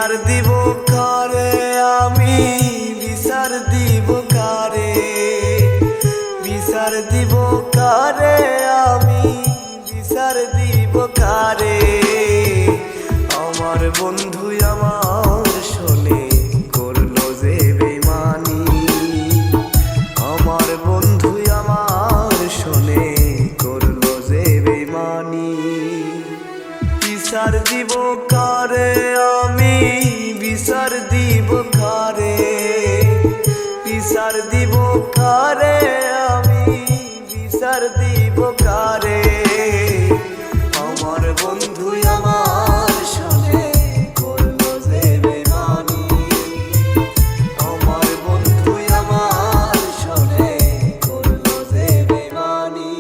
বিচার দিব কারে আমি, বিচার দিব কারে, বিচার দিব কারে আমি, বিচার দিব কারে। আমার বন্ধু আমার শোনে করলো যে বেইমানি, আমার বন্ধু আমার শোনে করলো যে বেইমানি। বিচার দিব কারে আমি, বিচার দিব কারে, বিচার দিব কারে আমি, বিচার দিব কারে। আমার বন্ধু আমার শোনে করলো যে বেইমানি, আমার বন্ধু আমার শোনে করলো যে বেইমানি।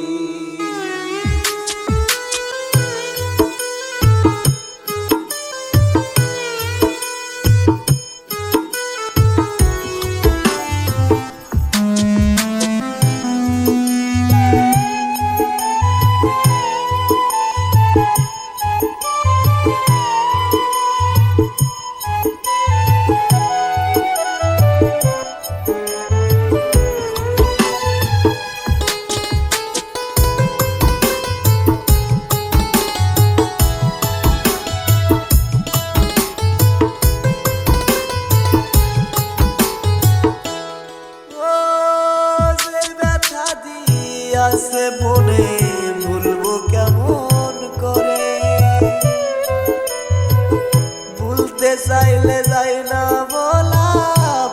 আছে মনে ভুলবো কেমন করে, ভুলতে চাইলে যাই না বলা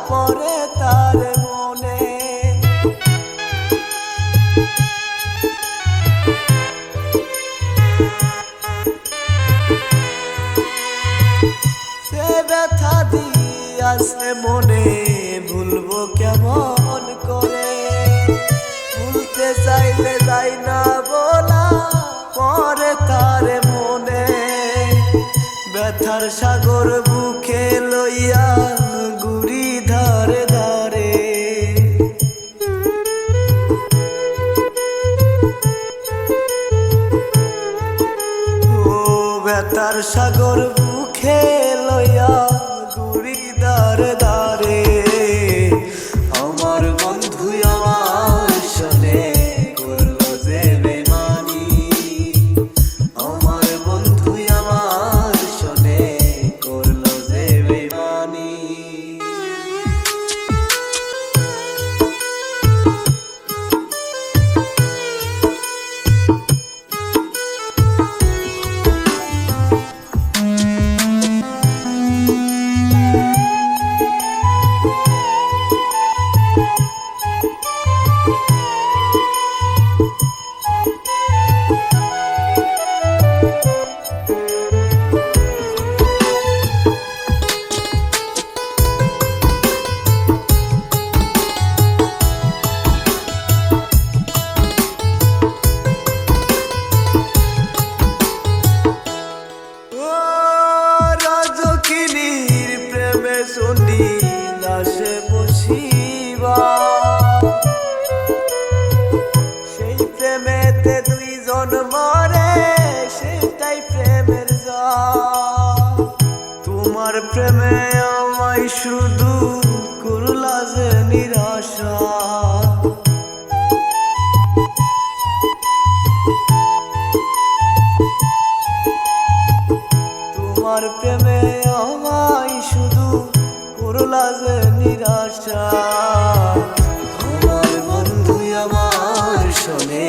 পরে তার মনে। সে ব্যথা দিয়াছে মনে ভুলবো কেমন করে, ভুলতে চাইলে যাই না বলা পরে তার মনে। ব্যথার সাগর বুকে লইয়া গুড়ি ধারে ধারে, ও ব্যথার সাগর বুকে লইয়া গুড়ি ধারে ধারে। আমার বন্ধু আমার শোনে করলো যে বেইমানি, আমার বন্ধু আমার শোনে করলো যে বেইমানি। শুনি লাশে বসিবা, সেই প্রেমেতে দুইজন মরে, সেটাই প্রেমের জাল। তোমার প্রেমে আমায় শুধু করলা যে নিরাশা, তোমার প্রেমে আমায় শুধু করলা যে নিরাশা। আমার বন্ধু আমার শোনে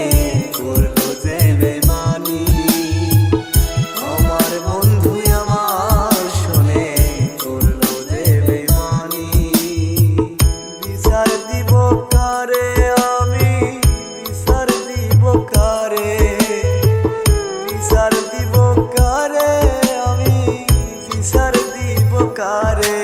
করলো যে বেইমানি, আমার বন্ধু আমার শোনে করলো যে বেইমানি। বিচার দিব কারে আমি, বিচার দিব কারে, বিচার দিব কারে আমি, বিচার দিব কারে।